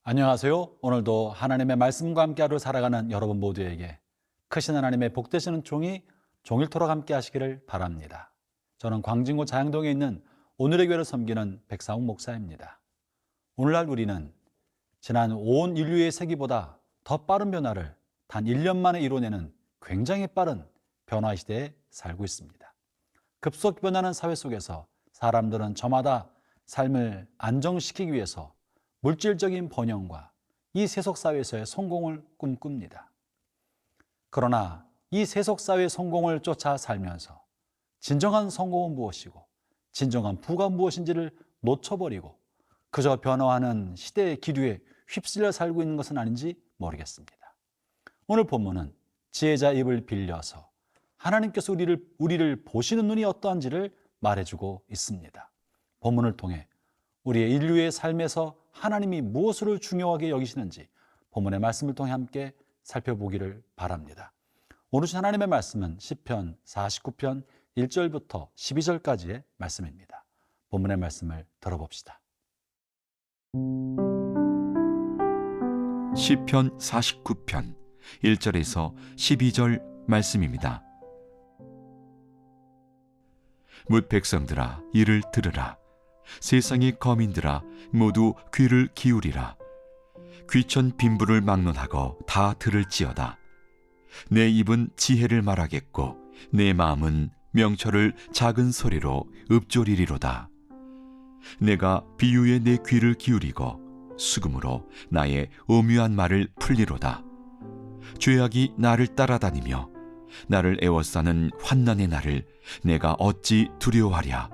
안녕하세요. 오늘도 하나님의 말씀과 함께 하루 살아가는 여러분 모두에게 크신 하나님의 복되시는 종이 종일토록 함께 하시기를 바랍니다. 저는 광진구 자양동에 있는 오늘의 교회를 섬기는 백사웅 목사입니다. 오늘날 우리는 지난 온 인류의 세기보다 더 빠른 변화를 단 1년 만에 이뤄내는 굉장히 빠른 변화 시대에 살고 있습니다. 급속 변하는 사회 속에서 사람들은 저마다 삶을 안정시키기 위해서 물질적인 번영과 이 세속사회에서의 성공을 꿈꿉니다. 그러나 이 세속사회의 성공을 쫓아 살면서 진정한 성공은 무엇이고 진정한 부가 무엇인지를 놓쳐버리고 그저 변화하는 시대의 기류에 휩쓸려 살고 있는 것은 아닌지 모르겠습니다. 오늘 본문은 지혜자 입을 빌려서 하나님께서 우리를 보시는 눈이 어떠한지를 말해주고 있습니다. 본문을 통해 우리의 인류의 삶에서 하나님이 무엇을 중요하게 여기시는지 본문의 말씀을 통해 함께 살펴보기를 바랍니다. 오늘 주신 하나님의 말씀은 시편 49편 1절부터 12절까지의 말씀입니다. 본문의 말씀을 들어봅시다. 시편 49편 1절에서 12절 말씀입니다. 뭇 백성들아 이를 들으라. 세상의 거민들아 모두 귀를 기울이라. 귀천 빈부를 막론하고 다 들을지어다. 내 입은 지혜를 말하겠고 내 마음은 명철을 작은 소리로 읊조리리로다. 내가 비유에 내 귀를 기울이고 수금으로 나의 오묘한 말을 풀리로다. 죄악이 나를 따라다니며 나를 애워싸는 환난의 날을 내가 어찌 두려워하랴.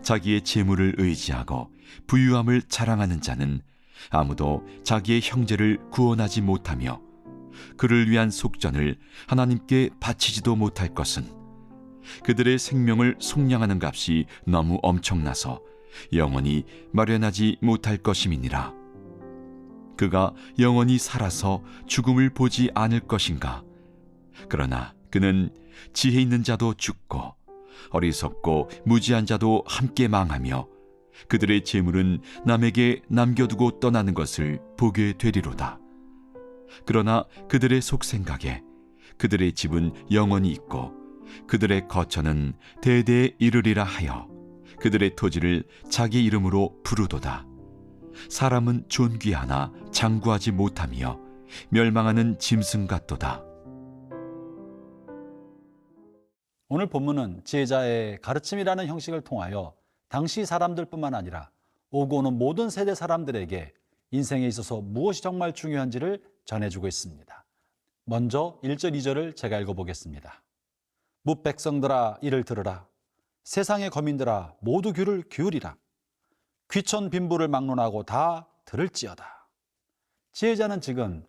자기의 재물을 의지하고 부유함을 자랑하는 자는 아무도 자기의 형제를 구원하지 못하며 그를 위한 속전을 하나님께 바치지도 못할 것은 그들의 생명을 속량하는 값이 너무 엄청나서 영원히 마련하지 못할 것임이니라. 그가 영원히 살아서 죽음을 보지 않을 것인가. 그러나 그는 지혜 있는 자도 죽고 어리석고 무지한 자도 함께 망하며 그들의 재물은 남에게 남겨두고 떠나는 것을 보게 되리로다. 그러나 그들의 속생각에 그들의 집은 영원히 있고 그들의 거처는 대대에 이르리라 하여 그들의 토지를 자기 이름으로 부르도다. 사람은 존귀하나 장구하지 못하며 멸망하는 짐승 같도다. 오늘 본문은 지혜자의 가르침이라는 형식을 통하여 당시 사람들뿐만 아니라 오고 오는 모든 세대 사람들에게 인생에 있어서 무엇이 정말 중요한지를 전해주고 있습니다. 먼저 1절, 2절을 제가 읽어보겠습니다. 뭇 백성들아 이를 들으라. 세상의 거민들아 모두 귀를 기울이라. 귀천 빈부를 막론하고 다 들을지어다. 지혜자는 지금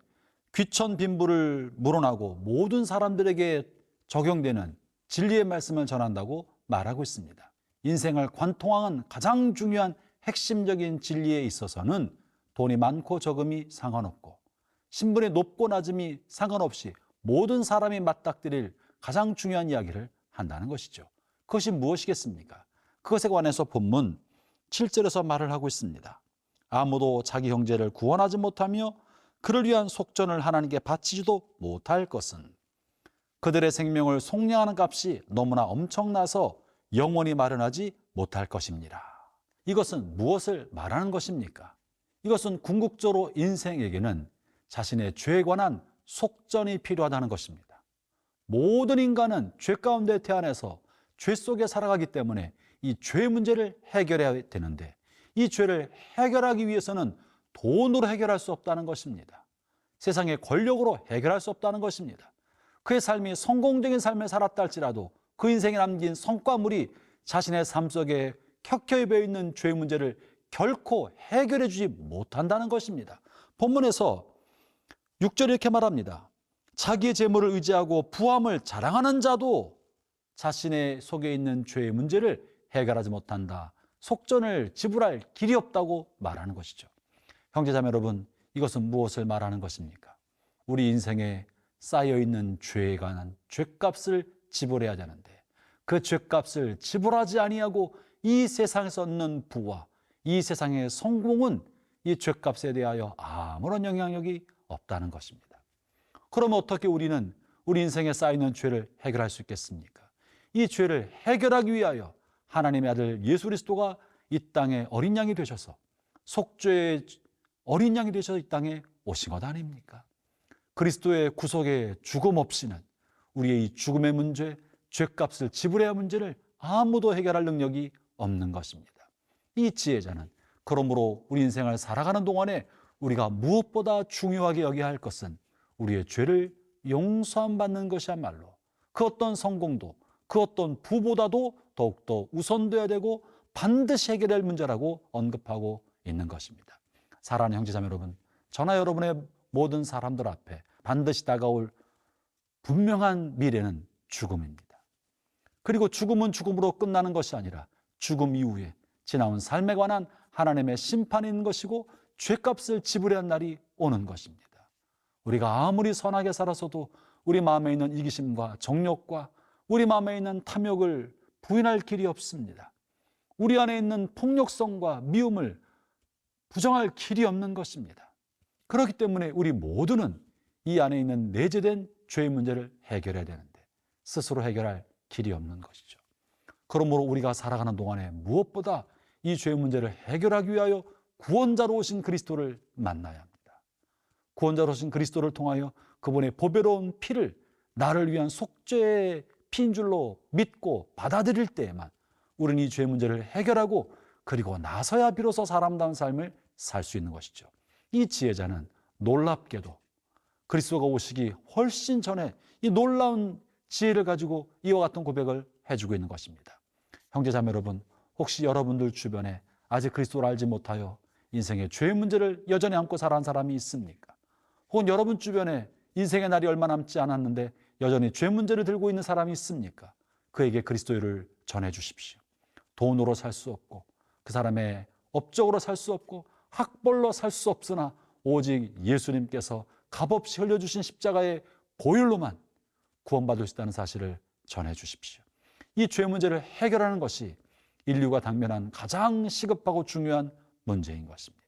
귀천 빈부를 물어나고 모든 사람들에게 적용되는 진리의 말씀을 전한다고 말하고 있습니다. 인생을 관통하는 가장 중요한 핵심적인 진리에 있어서는 돈이 많고 적음이 상관없고 신분이 높고 낮음이 상관없이 모든 사람이 맞닥뜨릴 가장 중요한 이야기를 한다는 것이죠. 그것이 무엇이겠습니까? 그것에 관해서 본문 7절에서 말을 하고 있습니다. 아무도 자기 형제를 구원하지 못하며 그를 위한 속전을 하나님께 바치지도 못할 것은 그들의 생명을 속량하는 값이 너무나 엄청나서 영원히 마련하지 못할 것입니다. 이것은 무엇을 말하는 것입니까? 이것은 궁극적으로 인생에게는 자신의 죄에 관한 속전이 필요하다는 것입니다. 모든 인간은 죄 가운데 태어나서 죄 속에 살아가기 때문에 이 죄 문제를 해결해야 되는데 이 죄를 해결하기 위해서는 돈으로 해결할 수 없다는 것입니다. 세상의 권력으로 해결할 수 없다는 것입니다. 그의 삶이 성공적인 삶을 살았다 할지라도 그 인생에 남긴 성과물이 자신의 삶 속에 켜켜이 배어있는 죄 문제를 결코 해결해 주지 못한다는 것입니다. 본문에서 6절에 이렇게 말합니다. 자기의 재물을 의지하고 부함을 자랑하는 자도 자신의 속에 있는 죄의 문제를 해결하지 못한다. 속전을 지불할 길이 없다고 말하는 것이죠. 형제자매 여러분, 이것은 무엇을 말하는 것입니까? 우리 인생에 쌓여있는 죄에 관한 죄값을 지불해야 되는데 그 죄값을 지불하지 아니하고 이 세상에서 얻는 부와 이 세상의 성공은 이 죄값에 대하여 아무런 영향력이 없다는 것입니다. 그럼 어떻게 우리는 우리 인생에 쌓이는 죄를 해결할 수 있겠습니까? 이 죄를 해결하기 위하여 하나님의 아들 예수 그리스도가 이 땅에 어린 양이 되셔서 속죄의 어린 양이 되셔서 이 땅에 오신 것 아닙니까? 그리스도의 구속의 죽음 없이는 우리의 이 죽음의 문제, 죄값을 지불해야 할 문제를 아무도 해결할 능력이 없는 것입니다. 이 지혜자는 그러므로 우리 인생을 살아가는 동안에 우리가 무엇보다 중요하게 여겨야 할 것은 우리의 죄를 용서함 받는 것이야말로 그 어떤 성공도 그 어떤 부보다도 더욱더 우선돼야 되고 반드시 해결해야 할 문제라고 언급하고 있는 것입니다. 사랑하는 형제자매 여러분, 저나 여러분의 모든 사람들 앞에 반드시 다가올 분명한 미래는 죽음입니다. 그리고 죽음은 죽음으로 끝나는 것이 아니라 죽음 이후에 지나온 삶에 관한 하나님의 심판이 있는 것이고 죄값을 지불해야 할 날이 오는 것입니다. 우리가 아무리 선하게 살아서도 우리 마음에 있는 이기심과 정욕과 우리 마음에 있는 탐욕을 부인할 길이 없습니다. 우리 안에 있는 폭력성과 미움을 부정할 길이 없는 것입니다. 그렇기 때문에 우리 모두는 이 안에 있는 내재된 죄의 문제를 해결해야 되는데 스스로 해결할 길이 없는 것이죠. 그러므로 우리가 살아가는 동안에 무엇보다 이 죄의 문제를 해결하기 위하여 구원자로 오신 그리스도를 만나야 합니다. 구원자로 오신 그리스도를 통하여 그분의 보배로운 피를 나를 위한 속죄의 피인 줄로 믿고 받아들일 때에만 우리는 이 죄의 문제를 해결하고 그리고 나서야 비로소 사람다운 삶을 살 수 있는 것이죠. 이 지혜자는 놀랍게도 그리스도가 오시기 훨씬 전에 이 놀라운 지혜를 가지고 이와 같은 고백을 해주고 있는 것입니다. 형제자매 여러분, 혹시 여러분들 주변에 아직 그리스도를 알지 못하여 인생의 죄의 문제를 여전히 안고 살아온 사람이 있습니까? 혹은 여러분 주변에 인생의 날이 얼마 남지 않았는데 여전히 죄 문제를 들고 있는 사람이 있습니까? 그에게 그리스도를 전해 주십시오. 돈으로 살 수 없고 그 사람의 업적으로 살 수 없고 학벌로 살 수 없으나 오직 예수님께서 값없이 흘려주신 십자가의 보혈로만 구원받을 수 있다는 사실을 전해 주십시오. 이 죄 문제를 해결하는 것이 인류가 당면한 가장 시급하고 중요한 문제인 것입니다.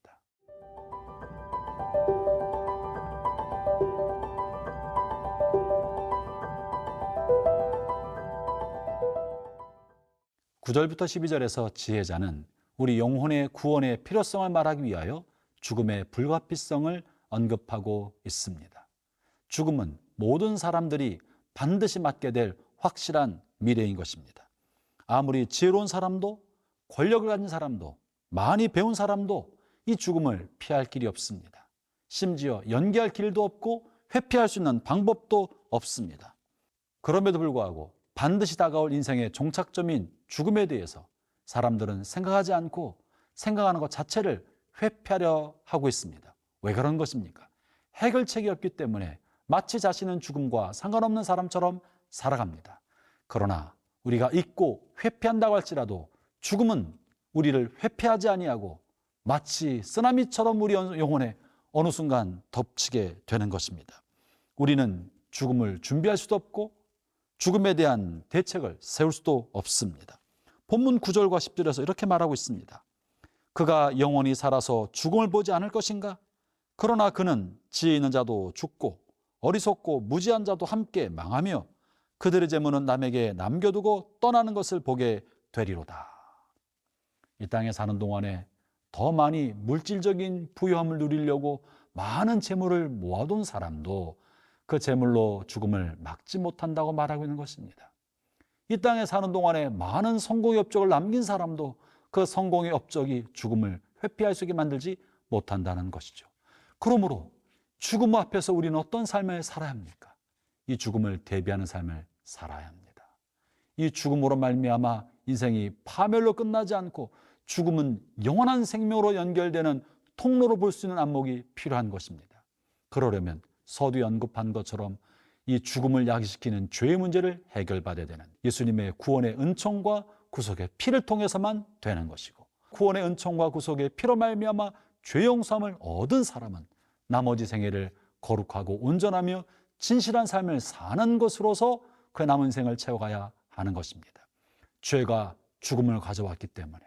(9절부터 12절에서) 지혜자는 우리 영혼의 구원의 필요성을 말하기 위하여 죽음의 불가피성을 언급하고 있습니다. 죽음은 모든 사람들이 반드시 맞게 될 확실한 미래인 것입니다. 아무리 지혜로운 사람도 권력을 가진 사람도 많이 배운 사람도 이 죽음을 피할 길이 없습니다. 심지어 연기할 길도 없고 회피할 수 있는 방법도 없습니다. 그럼에도 불구하고 반드시 다가올 인생의 종착점인 죽음에 대해서 사람들은 생각하지 않고 생각하는 것 자체를 회피하려 하고 있습니다. 왜 그런 것입니까? 해결책이 없기 때문에 마치 자신은 죽음과 상관없는 사람처럼 살아갑니다. 그러나 우리가 잊고 회피한다고 할지라도 죽음은 우리를 회피하지 아니하고 마치 쓰나미처럼 우리 영혼에 어느 순간 덮치게 되는 것입니다. 우리는 죽음을 준비할 수도 없고 죽음에 대한 대책을 세울 수도 없습니다. 본문 9절과 10절에서 이렇게 말하고 있습니다. 그가 영원히 살아서 죽음을 보지 않을 것인가? 그러나 그는 지혜 있는 자도 죽고 어리석고 무지한 자도 함께 망하며 그들의 재물은 남에게 남겨두고 떠나는 것을 보게 되리로다. 이 땅에 사는 동안에 더 많이 물질적인 부유함을 누리려고 많은 재물을 모아둔 사람도 그 재물로 죽음을 막지 못한다고 말하고 있는 것입니다. 이 땅에 사는 동안에 많은 성공의 업적을 남긴 사람도 그 성공의 업적이 죽음을 회피할 수 있게 만들지 못한다는 것이죠. 그러므로 죽음 앞에서 우리는 어떤 삶을 살아야 합니까? 이 죽음을 대비하는 삶을 살아야 합니다. 이 죽음으로 말미암아 인생이 파멸로 끝나지 않고 죽음은 영원한 생명으로 연결되는 통로로 볼 수 있는 안목이 필요한 것입니다. 그러려면 서두에 언급한 것처럼 이 죽음을 야기시키는 죄의 문제를 해결받아야 되는 예수님의 구원의 은총과 구속의 피를 통해서만 되는 것이고, 구원의 은총과 구속의 피로 말미암아 죄 용서함을 얻은 사람은 나머지 생애를 거룩하고 온전하며 진실한 삶을 사는 것으로서 그의 남은 생을 채워가야 하는 것입니다. 죄가 죽음을 가져왔기 때문에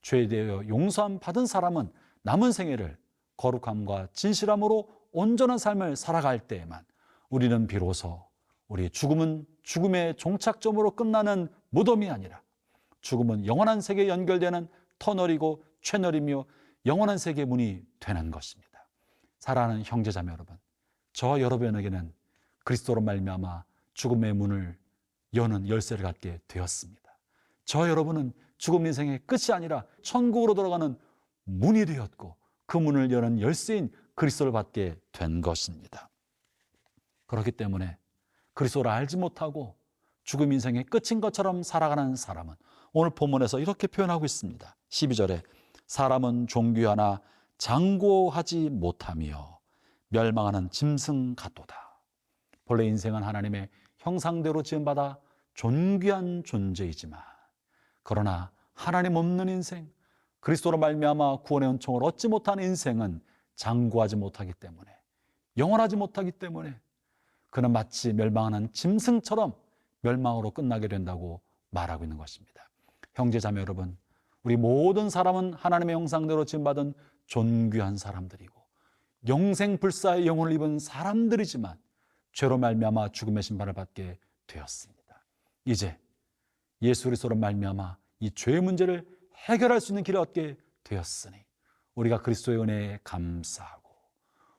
죄에 대하여 용서함 받은 사람은 남은 생애를 거룩함과 진실함으로 온전한 삶을 살아갈 때에만 우리는 비로소 우리의 죽음은 죽음의 종착점으로 끝나는 무덤이 아니라 죽음은 영원한 세계에 연결되는 터널이고 채널이며 영원한 세계의 문이 되는 것입니다. 사랑하는 형제자매 여러분, 저와 여러분에게는 그리스도로 말미암아 죽음의 문을 여는 열쇠를 갖게 되었습니다. 저와 여러분은 죽음 인생의 끝이 아니라 천국으로 돌아가는 문이 되었고 그 문을 여는 열쇠인 그리스도를 받게 된 것입니다. 그렇기 때문에 그리스도를 알지 못하고 죽음 인생의 끝인 것처럼 살아가는 사람은 오늘 본문에서 이렇게 표현하고 있습니다. 12절에 사람은 종귀 하나 장구하지 못하며 멸망하는 짐승 같도다. 본래 인생은 하나님의 형상대로 지음받아 존귀한 존재이지만 그러나 하나님 없는 인생, 그리스도로 말미암아 구원의 은총을 얻지 못한 인생은 장구하지 못하기 때문에, 영원하지 못하기 때문에 그는 마치 멸망하는 짐승처럼 멸망으로 끝나게 된다고 말하고 있는 것입니다. 형제자매 여러분, 우리 모든 사람은 하나님의 형상대로 지음받은 존귀한 사람들이고 영생불사의 영혼을 입은 사람들이지만 죄로 말미암아 죽음의 심판을 받게 되었습니다. 이제 예수 그리스도로 말미암아 이 죄의 문제를 해결할 수 있는 길을 얻게 되었으니 우리가 그리스도의 은혜에 감사하고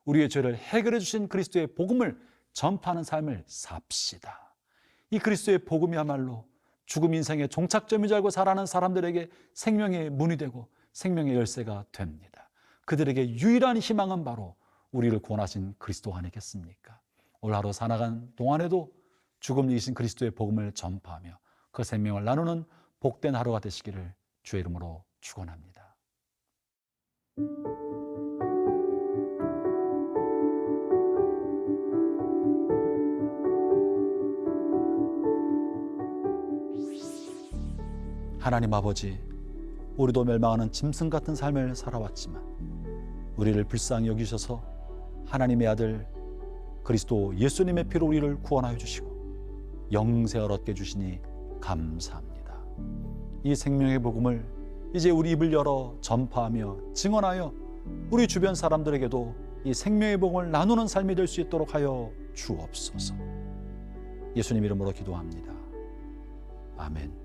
우리의 죄를 해결해 주신 그리스도의 복음을 전파하는 삶을 삽시다. 이 그리스도의 복음이야말로 죽음 인생의 종착점인 줄 알고 살아가는 사람들에게 생명의 문이 되고 생명의 열쇠가 됩니다. 그들에게 유일한 희망은 바로 우리를 구원하신 그리스도 아니겠습니까? 오늘 하루 살아간 동안에도 죽음 이기신 그리스도의 복음을 전파하며 그 생명을 나누는 복된 하루가 되시기를 주의 이름으로 축원합니다. 하나님 아버지, 우리도 멸망하는 짐승 같은 삶을 살아왔지만 우리를 불쌍히 여기셔서 하나님의 아들 그리스도 예수님의 피로 우리를 구원하여 주시고 영생을 얻게 해주시니 감사합니다. 이 생명의 복음을 이제 우리 입을 열어 전파하며 증언하여 우리 주변 사람들에게도 이 생명의 복음을 나누는 삶이 될 수 있도록 하여 주옵소서. 예수님 이름으로 기도합니다. 아멘.